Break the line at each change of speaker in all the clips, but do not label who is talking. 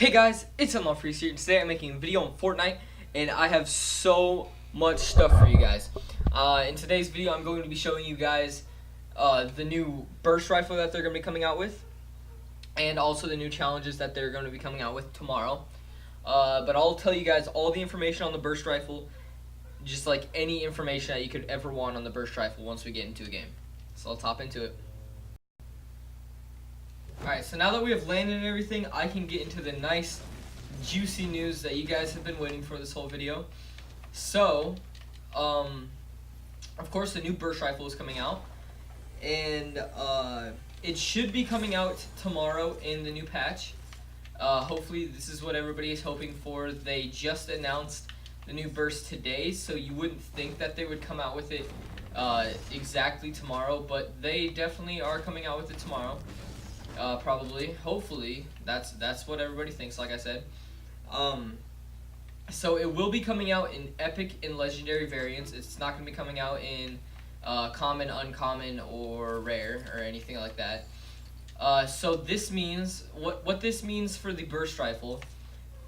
Hey guys, it's Frosty here. Today I'm making a video on Fortnite, and I have so much stuff for you guys. In today's video, I'm going to be showing you guys the new burst rifle that they're going to be coming out with, and also the new challenges that they're going to be coming out with tomorrow. But I'll tell you guys all the information on the burst rifle, just like any information that you could ever want on the burst rifle once we get into a game. So I'll top into it. Alright, so now that we have landed and everything, I can get into the nice, juicy news that you guys have been waiting for this whole video. So, of course the new burst rifle is coming out, and it should be coming out tomorrow in the new patch. Hopefully this is what everybody is hoping for. They just announced the new burst today, so you wouldn't think that they would come out with it exactly tomorrow, but they definitely are coming out with it tomorrow. Probably, hopefully, that's what everybody thinks, like I said. So it will be coming out in epic and legendary variants. It's not going to be coming out in common, uncommon, or rare, or anything like that. So this means, what this means for the burst rifle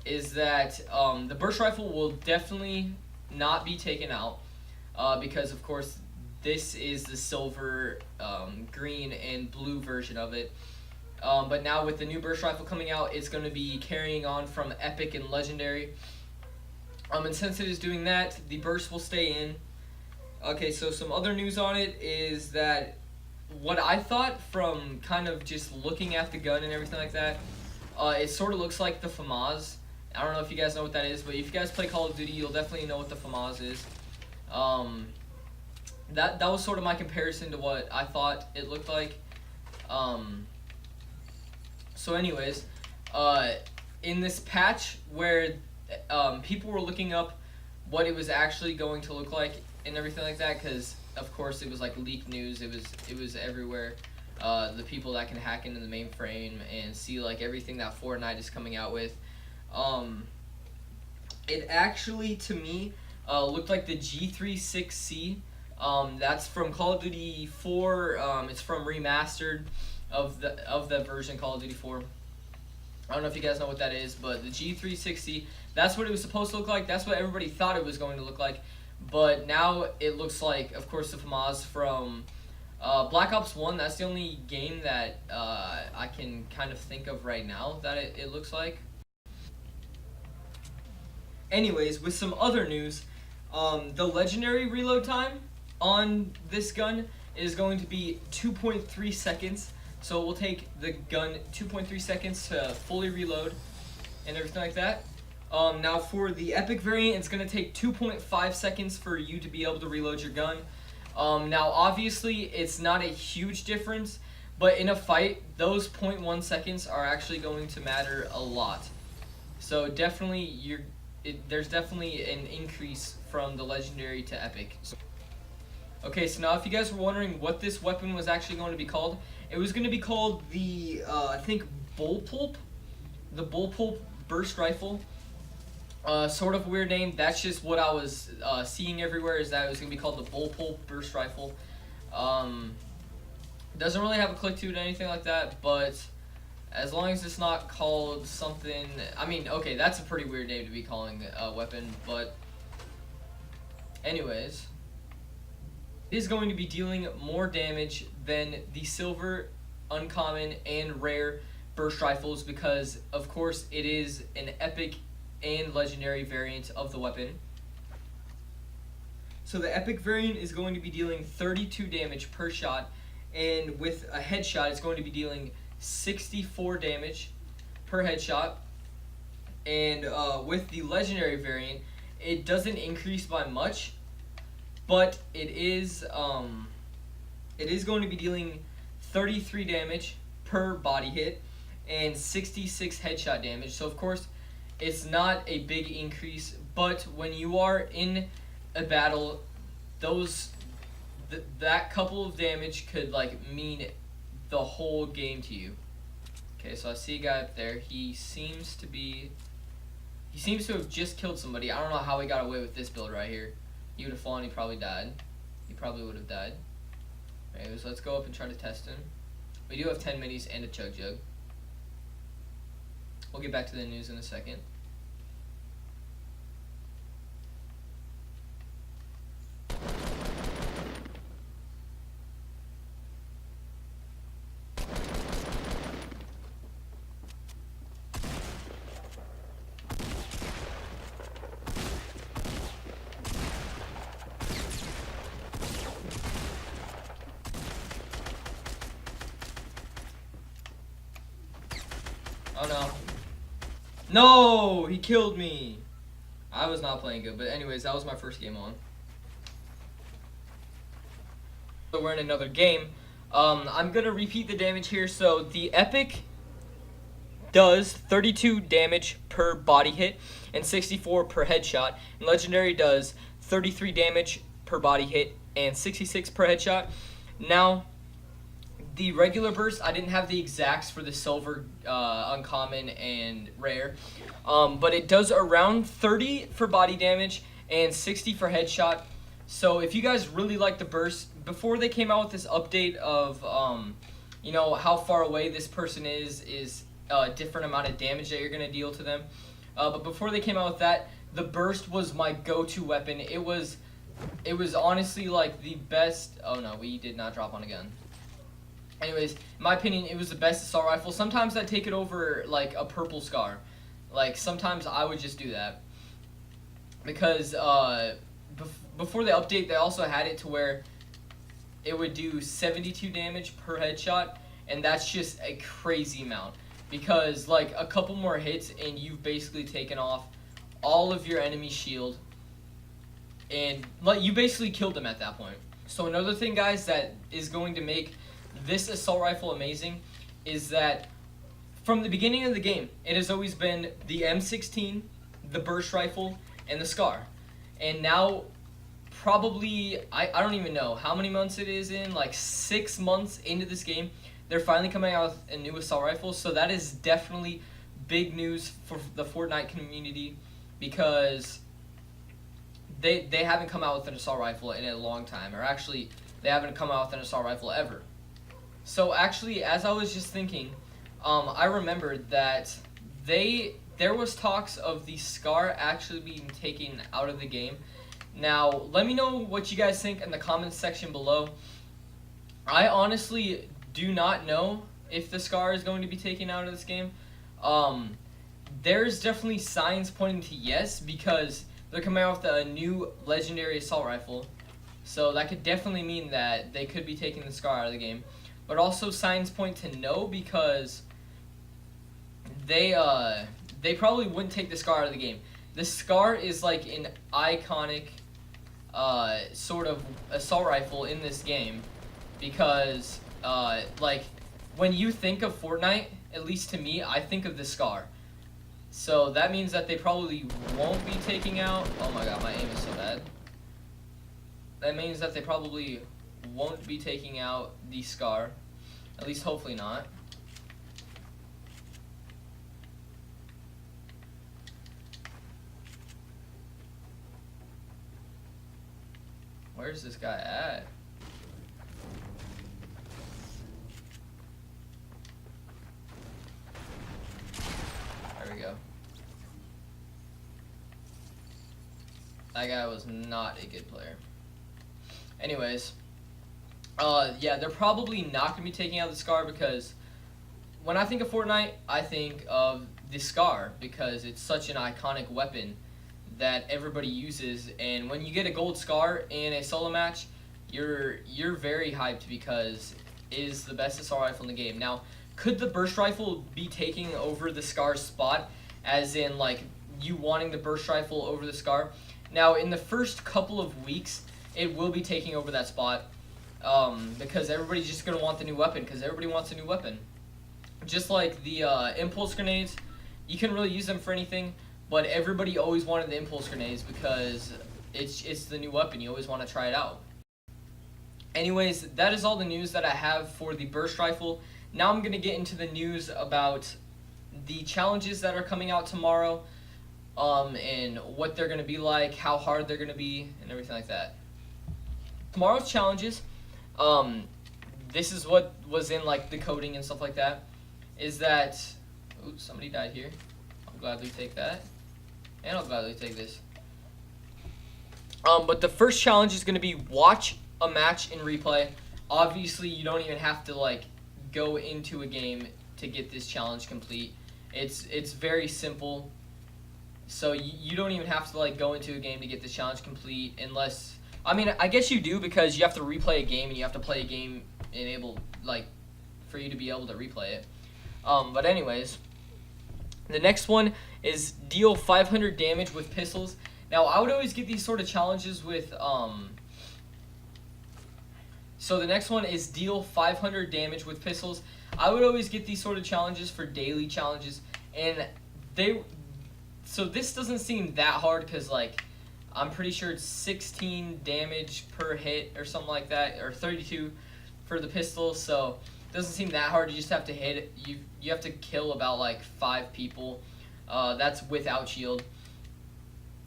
is that the burst rifle will definitely not be taken out, because of course this is the silver, green, and blue version of it. But now with the new burst rifle coming out, it's going to be carrying on from epic and legendary. And since it is doing that, the burst will stay in. Okay, so some other news on it is that what I thought from kind of just looking at the gun and everything like that, it sort of looks like the FAMAS. I don't know if you guys know what that is, but if you guys play Call of Duty, you'll definitely know what the FAMAS is. That was sort of my comparison to what I thought it looked like. So anyways, in this patch where people were looking up what it was actually going to look like and everything like that, because of course it was like leaked news, it was everywhere. The people that can hack into the mainframe and see like everything that Fortnite is coming out with, it actually to me looked like the G36C. That's from Call of Duty 4. It's from remastered of the version Call of Duty 4. I don't know if you guys know what that is, but the G360, that's what it was supposed to look like. That's what everybody thought it was going to look like. But now it looks like, of course, the FAMAS from Black Ops 1. That's the only game that I can kind of think of right now that it looks like. Anyways, with some other news, the legendary reload time on this gun is going to be 2.3 seconds. So it will take the gun 2.3 seconds to fully reload and everything like that. Now for the epic variant, it's going to take 2.5 seconds for you to be able to reload your gun. Now obviously it's not a huge difference, but in a fight, those 0.1 seconds are actually going to matter a lot. So definitely there's definitely an increase from the legendary to epic. Okay, so now if you guys were wondering what this weapon was actually going to be called, it was going to be called the, I think, Bullpulp? The Bullpulp Burst Rifle. Sort of weird name. That's just what I was seeing everywhere, is that it was going to be called the Bullpulp Burst Rifle. Doesn't really have a click to it or anything like that, but as long as it's not called something... I mean, okay, that's a pretty weird name to be calling a weapon, but... Anyways... It is going to be dealing more damage than the silver, uncommon, and rare burst rifles because, of course, it is an epic and legendary variant of the weapon. So the epic variant is going to be dealing 32 damage per shot, and with a headshot, it's going to be dealing 64 damage per headshot. And with the legendary variant, it doesn't increase by much, but it is going to be dealing 33 damage per body hit and 66 headshot damage. So of course, it's not a big increase, but when you are in a battle, that couple of damage could like mean the whole game to you. Okay, so I see a guy up there. He seems to have just killed somebody. I don't know how he got away with this build right here. He would have fallen, he probably died. He probably would have died. Anyways, let's go up and try to test him. We do have 10 minis and a chug jug. We'll get back to the news in a second. Oh no. No! He killed me! I was not playing good, but anyways, that was my first game on. So we're in another game. I'm gonna repeat the damage here. So the epic does 32 damage per body hit and 64 per headshot. And legendary does 33 damage per body hit and 66 per headshot. Now, the regular burst, I didn't have the exacts for the silver, uncommon, and rare, but it does around 30 for body damage and 60 for headshot. So if you guys really like the burst, before they came out with this update of, you know, how far away this person is a different amount of damage that you're going to deal to them. But before they came out with that, the burst was my go-to weapon. It was honestly like the best. Oh no, we did not drop on a gun. Anyways, in my opinion, it was the best assault rifle. Sometimes I'd take it over like a purple scar. Like sometimes I would just do that because before the update, they also had it to where it would do 72 damage per headshot, and that's just a crazy amount. Because like a couple more hits and you've basically taken off all of your enemy's shield, and like you basically killed them at that point. So another thing, guys, that is going to make this assault rifle amazing is that from the beginning of the game, it has always been the M16, the burst rifle, and the SCAR. And now, probably, I don't even know how many months it is in, like 6 months into this game, they're finally coming out with a new assault rifle. So that is definitely big news for the Fortnite community, because they haven't come out with an assault rifle in a long time, or actually, they haven't come out with an assault rifle ever. So actually, as I was just thinking, I remembered that there was talks of the SCAR actually being taken out of the game. Now, let me know what you guys think in the comments section below. I honestly do not know if the SCAR is going to be taken out of this game. There's definitely signs pointing to yes, because they're coming out with a new legendary assault rifle. So that could definitely mean that they could be taking the SCAR out of the game. But also signs point to no, because they probably wouldn't take the SCAR out of the game. The SCAR is like an iconic sort of assault rifle in this game, because like when you think of Fortnite, at least to me, I think of the SCAR. So that means that they probably won't be taking out. Oh my god, my aim is so bad. That means that they probably won't be taking out the SCAR. At least hopefully not. Where's this guy at? There we go. That guy was not a good player. Anyways, yeah, they're probably not going to be taking out the SCAR, because when I think of Fortnite, I think of the SCAR, because it's such an iconic weapon that everybody uses. And when you get a gold SCAR in a solo match, you're very hyped, because it is the best assault rifle in the game. Now, could the burst rifle be taking over the SCAR's spot, as in like you wanting the burst rifle over the SCAR? Now, in the first couple of weeks, it will be taking over that spot, because everybody's just going to want the new weapon, because everybody wants a new weapon. Just like the impulse grenades, you can really use them for anything, but everybody always wanted the impulse grenades because it's the new weapon. You always want to try it out. Anyways, that is all the news that I have for the burst rifle. Now I'm going to get into the news about the challenges that are coming out tomorrow, and what they're going to be like, how hard they're going to be, and everything like that. Tomorrow's challenges, this is what was in like the coding and stuff like that, is that, Ooh, somebody died here. I'll gladly take that. And I'll gladly take this. But the first challenge is going to be watch a match in replay. Obviously, you don't even have to, like, go into a game to get this challenge complete. It's very simple. So you don't even have to, like, go into a game to get this challenge complete unless... I mean, I guess you do because you have to replay a game and you have to play a game for you to be able to replay it. But anyways, the next one is deal 500 damage with pistols. Now, I would always get these sort of challenges with, so the next one is deal 500 damage with pistols. I would always get these sort of challenges for daily challenges, and so this doesn't seem that hard because, like, I'm pretty sure it's 16 damage per hit or something like that, or 32 for the pistol, so it doesn't seem that hard. You just have to hit it. You have to kill about, like, 5 people. That's without shield.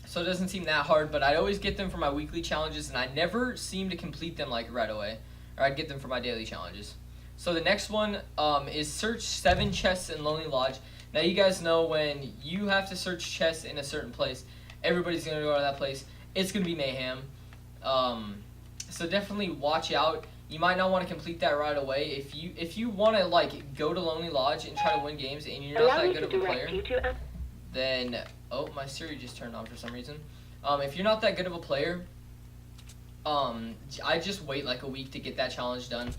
So it doesn't seem that hard, but I always get them for my weekly challenges, and I never seem to complete them, like, right away. Or I'd get them for my daily challenges. So the next one is search 7 chests in Lonely Lodge. Now, you guys know when you have to search chests in a certain place, everybody's going to go to that place. It's going to be mayhem. So definitely watch out. You might not want to complete that right away. If you want to, like, go to Lonely Lodge and try to win games and you're not that good of a player, then... Oh, my Siri just turned on for some reason. If you're not that good of a player, I just wait like a week to get that challenge done.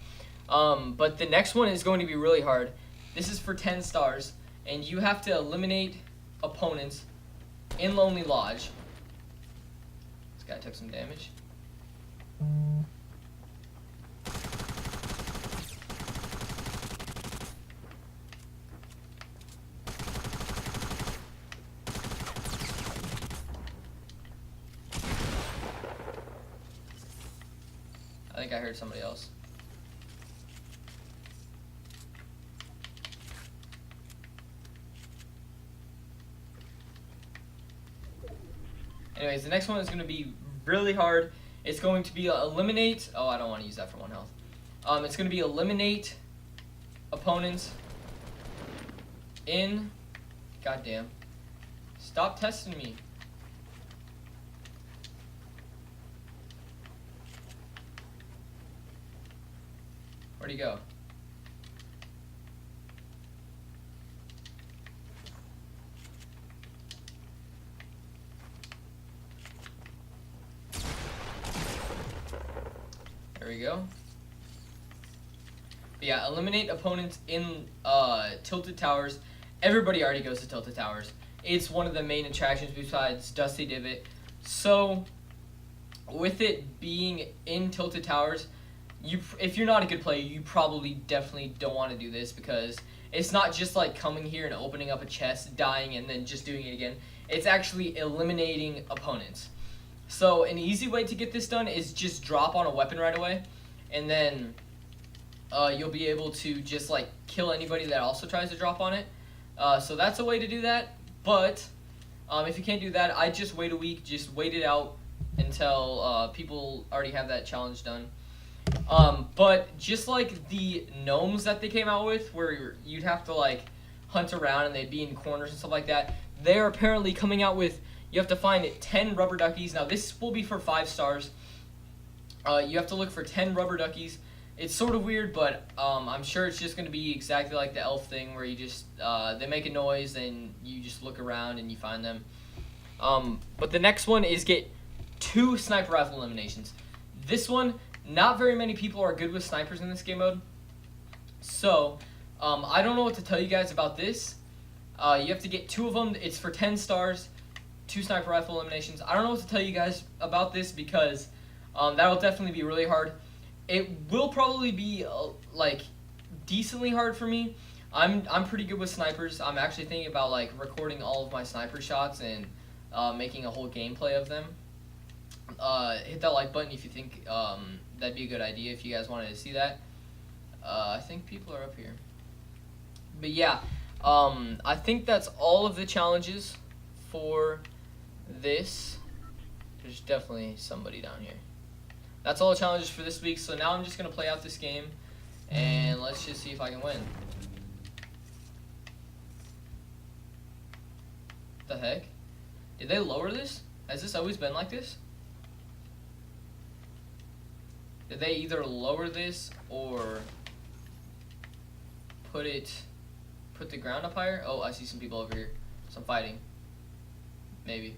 But the next one is going to be really hard. This is for 10 stars, and you have to eliminate opponents in Lonely Lodge. This guy took some damage. I think I heard somebody else. Anyways, the next one is going to be really hard. It's going to be eliminate... Oh, I don't want to use that for 1 health. It's going to be eliminate opponents in... Goddamn. Stop testing me. Where'd he go? There we go. But yeah, eliminate opponents in Tilted Towers. Everybody already goes to Tilted Towers. It's one of the main attractions besides Dusty Divot. So, with it being in Tilted Towers, if you're not a good player, you probably definitely don't want to do this because it's not just like coming here and opening up a chest, dying, and then just doing it again. It's actually eliminating opponents. So an easy way to get this done is just drop on a weapon right away, and then you'll be able to just like kill anybody that also tries to drop on it. So that's a way to do that, but if you can't do that, I just wait a week, just wait it out until people already have that challenge done. But just like the gnomes that they came out with, where you'd have to like hunt around and they'd be in corners and stuff like that, they're apparently coming out with, you have to find 10 rubber duckies. Now this will be for 5 stars. You have to look for 10 rubber duckies. It's sort of weird, but I'm sure it's just going to be exactly like the elf thing where you just, they make a noise and you just look around and you find them. But the next one is get 2 sniper rifle eliminations. This one, not very many people are good with snipers in this game mode. So, I don't know what to tell you guys about this. You have to get 2 of them. It's for 10 stars, 2 sniper rifle eliminations. I don't know what to tell you guys about this because that will definitely be really hard. It will probably be like decently hard for me. I'm pretty good with snipers. I'm actually thinking about like recording all of my sniper shots and making a whole gameplay of them. Hit that like button if you think that'd be a good idea if you guys wanted to see that. I think people are up here. But yeah, I think that's all of the challenges for this. There's definitely somebody down here. That's all the challenges for this week. So now I'm just going to play out this game, and let's just see if I can win. The heck? Did they lower this? Has this always been like this? Did they either lower this or put the ground up higher? Oh, I see some people over here. Some fighting. Maybe.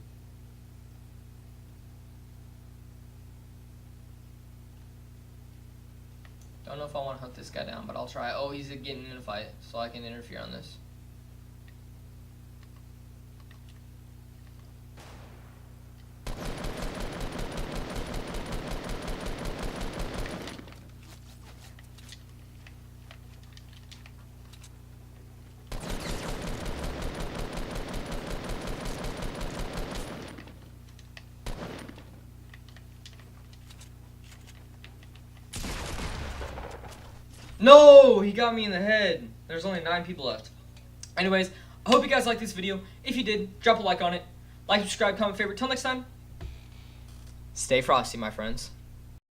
Don't know if I want to hunt this guy down, but I'll try. Oh, he's getting in a fight, so I can interfere on this. No, he got me in the head. There's only 9 people left. Anyways, I hope you guys liked this video. If you did, drop a like on it. Like, subscribe, comment, favorite. Till next time, stay frosty, my friends.